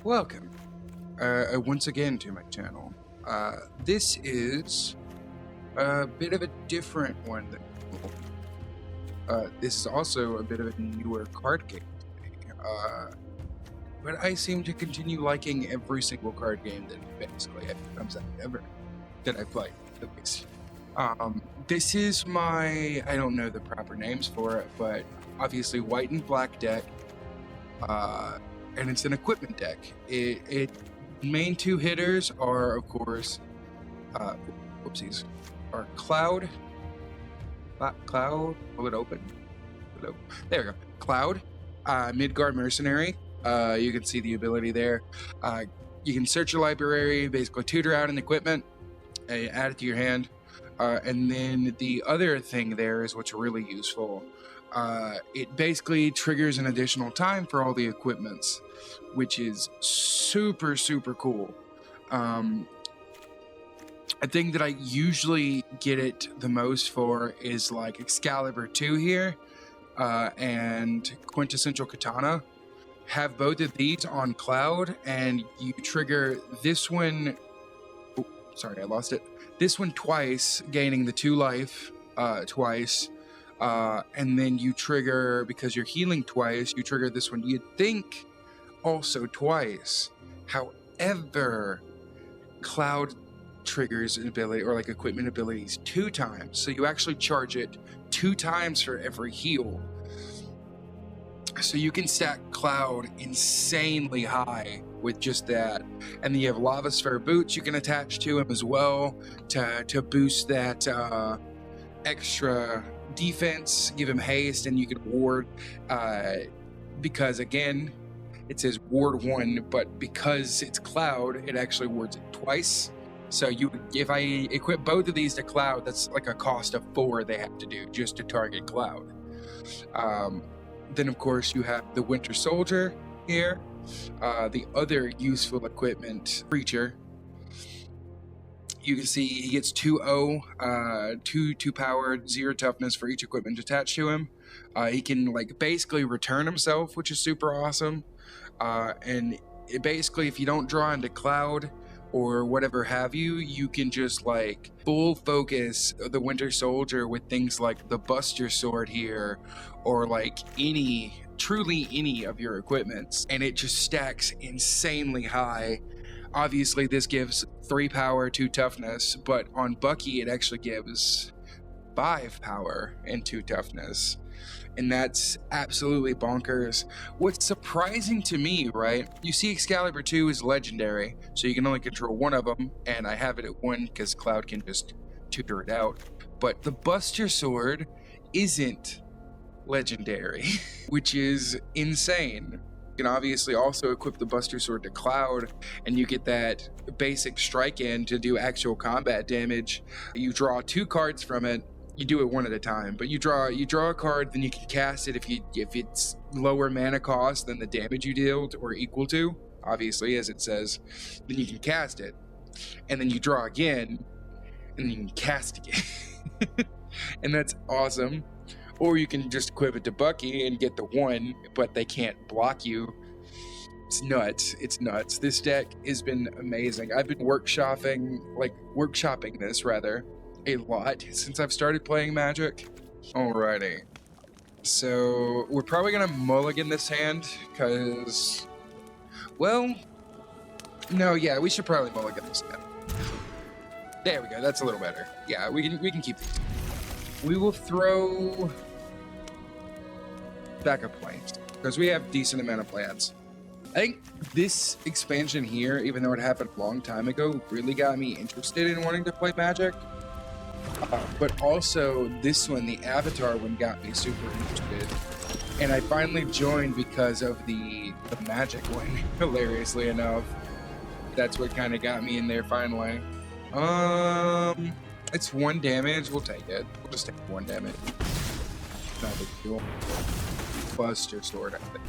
Welcome once again to my channel. This is a bit of a different one than usual. This is also a bit of a newer card game to me. But I seem to continue liking every single card game that basically comes out ever that I play, at least. This is my, I don't know the proper names for it, but obviously white and black deck. And it's an equipment deck. It main two hitters are, of course, whoopsies, are Cloud. Cloud, will it open? There we go. Cloud, Midgard Mercenary. You can see the ability there. You can search your library, basically tutor out an equipment, add it to your hand. And then the other thing there is what's really useful. It basically triggers an additional time for all the equipments, which is super, super cool. A thing that I usually get it the most for is like Excalibur 2 here, and Quintessential Katana. Have both of these on Cloud, and you trigger this one. Oh, sorry, I lost it. This one twice, gaining the 2 life twice. And then you trigger, because you're healing twice, you trigger this one, you'd think, also twice. However, Cloud triggers an ability, or like equipment abilities, 2 times. So you actually charge it 2 times for every heal. So you can stack Cloud insanely high with just that. And then you have Lava Sphere boots you can attach to him as well to boost that extra defense, give him haste, and you can ward, because again, it says ward 1, but because it's Cloud, it actually wards it twice. So if I equip both of these to Cloud, that's like a cost of 4 they have to do just to target Cloud. Then of course you have the Winter Soldier here, the other useful equipment creature. You can see he gets 2-0, 2 power, 0 toughness for each equipment attached to him. He can like basically return himself, which is super awesome. And basically, if you don't draw into Cloud or whatever have you, you can just like full focus the Winter Soldier with things like the Buster Sword here, or like truly any of your equipments, and it just stacks insanely high. Obviously, this gives 3 power, 2 toughness, but on Bucky, it actually gives 5 power and 2 toughness. And that's absolutely bonkers. What's surprising to me, right? You see Excalibur 2 is legendary, so you can only control one of them, and I have it at 1 because Cloud can just tutor it out. But the Buster Sword isn't legendary, which is insane. You can obviously also equip the Buster Sword to Cloud, and you get that basic strike in to do actual combat damage. You draw 2 cards from it. You do it one at a time, but you draw a card, then you can cast it if it's lower mana cost than the damage you dealt or equal to, obviously, as it says. Then you can cast it, and then you draw again, and then you can cast again. And that's awesome. Or you can just equip it to Bucky and get the 1, but they can't block you. It's nuts. It's nuts. This deck has been amazing. I've been workshopping this rather, a lot since I've started playing Magic. Alrighty. So we're probably gonna mulligan this hand, because, well, no, yeah, we should probably mulligan this hand. There we go. That's a little better. Yeah, we can keep these. We will throw backup plans because we have decent amount of plans. I think this expansion here, even though it happened a long time ago, really got me interested in wanting to play Magic. But also this one, the Avatar one, got me super interested. And I finally joined because of the Magic one, hilariously enough. That's what kind of got me in there finally. It's 1 damage. We'll take it. We'll just take 1 damage. Not a big deal. Buster Sword, I think.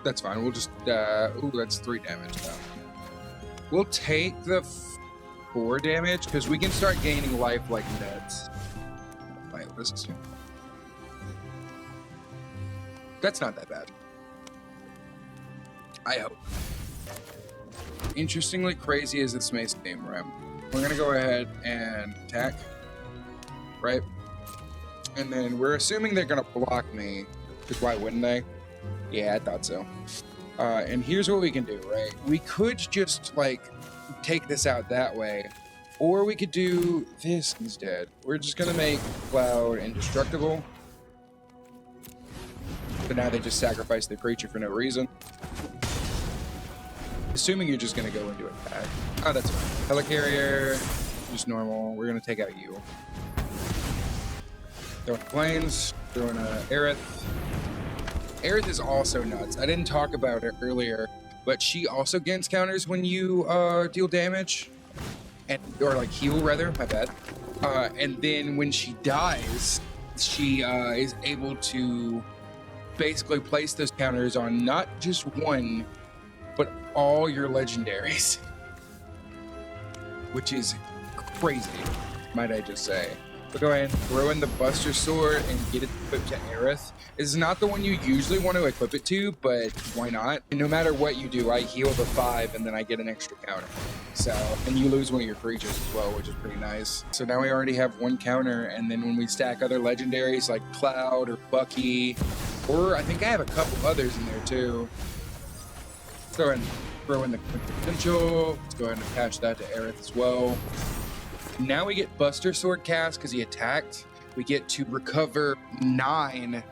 That's fine. We'll just, ooh, that's 3 damage now. We'll take the 4 damage, because we can start gaining life like nuts. Wait, what is this? That's not that bad. I hope. Interestingly crazy as this may seem, right? We're gonna go ahead and attack, right? And then we're assuming they're gonna block me, because why wouldn't they? Yeah, I thought so. And here's what we can do, right? We could just like take this out that way, or we could do this instead. We're just gonna make Cloud indestructible. So now they just sacrifice the creature for no reason. Assuming you're just gonna go into attack. Oh, that's fine. Helicarrier, just normal. We're gonna take out you. Throwing planes, throwing Aerith. Aerith is also nuts. I didn't talk about her earlier, but she also gains counters when you deal damage, or like heal rather. My bad. And then when she dies, she is able to basically place those counters on not just one, but all your legendaries, which is crazy, might I just say. But go ahead and throw in the Buster Sword and get it equipped to Aerith. It's not the one you usually want to equip it to, but why not? And no matter what you do, I heal the 5 and then I get an extra counter. So, and you lose one of your creatures as well, which is pretty nice. So now we already have one counter, and then when we stack other legendaries like Cloud or Bucky, or I think I have a couple others in there too. Let's go ahead and throw in the potential. Let's go ahead and attach that to Aerith as well. Now we get Buster Sword cast because he attacked. We get to recover 9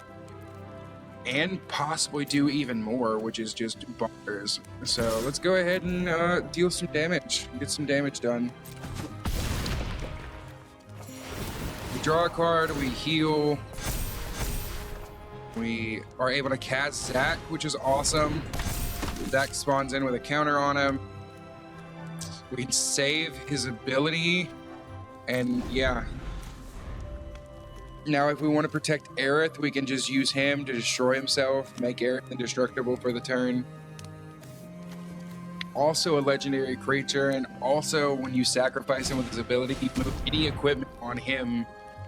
and possibly do even more, which is just bonkers. So let's go ahead and deal some damage. Get some damage done. We draw a card, we heal. We are able to cast Zac, which is awesome. Zac spawns in with a counter on him. We can save his ability. And yeah. Now if we want to protect Aerith, we can just use him to destroy himself, make Aerith indestructible for the turn. Also a legendary creature, and also when you sacrifice him with his ability, you move any equipment on him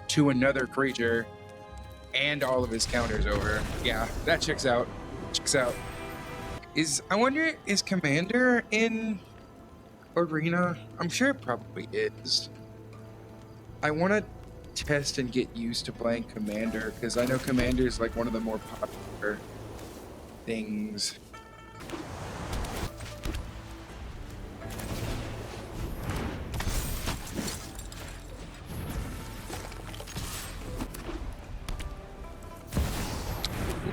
to another creature and all of his counters over. Yeah, that checks out. Checks out. I wonder, is Commander in Arena? I'm sure it probably is. I want to test and get used to playing Commander, because I know Commander is like one of the more popular things.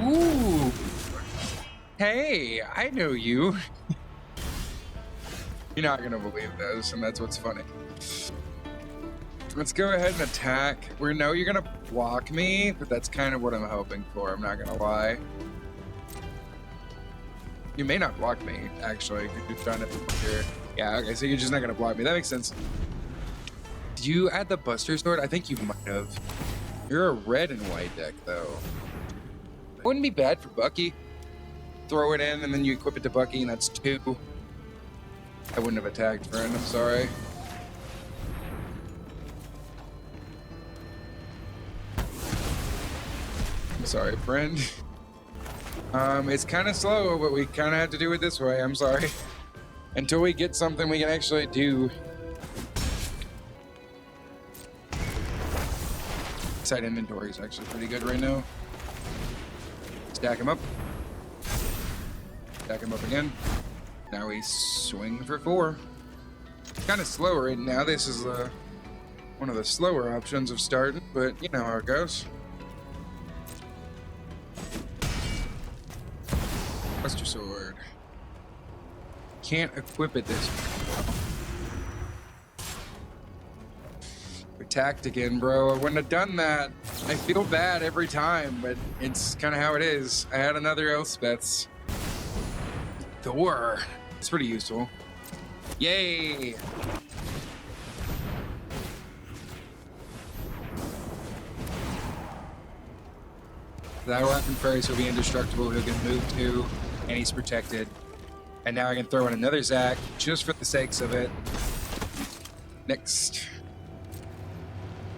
Ooh! Hey, I know you. You're not gonna believe this, and that's what's funny. Let's go ahead and attack. We know you're gonna block me, but that's kind of what I'm hoping for, I'm not gonna lie. You may not block me, actually, because you're trying to... Yeah, okay, so you're just not gonna block me. That makes sense. Did you add the Buster Sword? I think you might have. You're a red and white deck, though. Wouldn't be bad for Bucky. Throw it in, and then you equip it to Bucky, and that's 2. I wouldn't have attacked, friend. I'm sorry. I'm sorry, friend. It's kind of slow, but we kind of have to do it this way. I'm sorry. Until we get something we can actually do. Side inventory is actually pretty good right now. Stack him up. Stack him up again. Now we swing for 4. Kind of slower right now. This is one of the slower options of starting, but you know how it goes. Buster Sword. Can't equip it this way. Attacked again, bro. I wouldn't have done that. I feel bad every time, but it's kind of how it is. I had another Elspeth's. Thor. It's pretty useful. Yay! That weapon fairies will be indestructible. He'll get moved to, and he's protected. And now I can throw in another Zac just for the sakes of it. Next.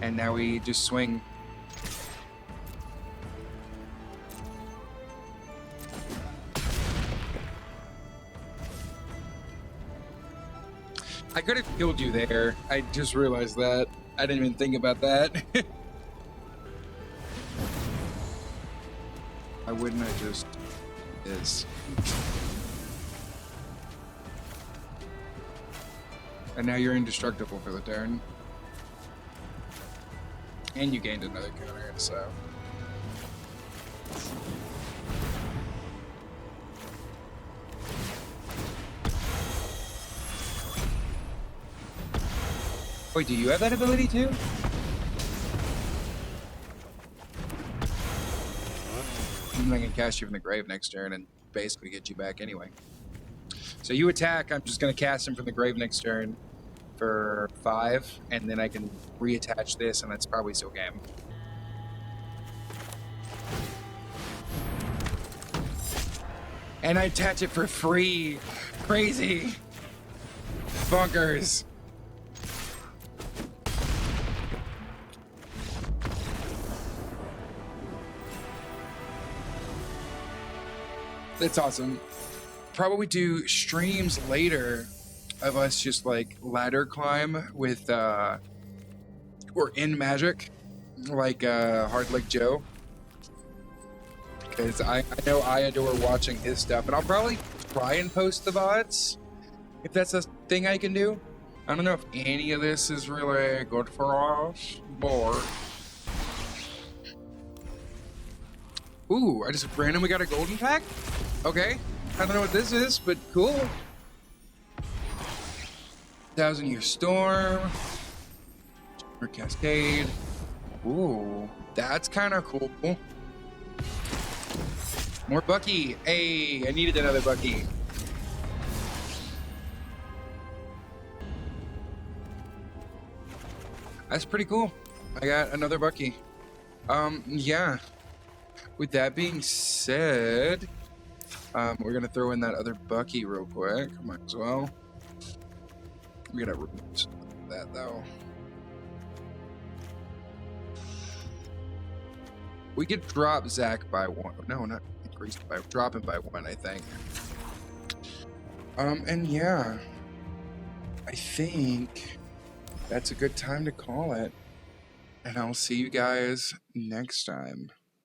And now we just swing. I could have killed you there. I just realized that. I didn't even think about that. Why wouldn't I just... Is. And now you're indestructible for the turn. And you gained another counter, so... Wait, do you have that ability too? I can cast you from the grave next turn and basically get you back anyway. So you attack, I'm just going to cast him from the grave next turn for 5, and then I can reattach this, and that's probably still game. And I attach it for free. Crazy. Bunkers. That's awesome. Probably do streams later of us just like ladder climb with or in Magic, like Hard Leg Joe, because I know I adore watching his stuff, and I'll probably try and post the VODs if that's a thing I can do. I don't know if any of this is really good for us, but ooh, I just randomly got a golden pack. Okay, I don't know what this is, but cool. 1,000-Year Storm, or Cascade. Ooh, that's kind of cool. More Bucky. Hey, I needed another Bucky. That's pretty cool. I got another Bucky. Yeah. With that being said, we're gonna throw in that other Bucky real quick. Might as well. We gotta remove that though. We could drop Zach by 1. No, not increase by, drop him by 1, I think. And yeah, I think that's a good time to call it. And I'll see you guys next time.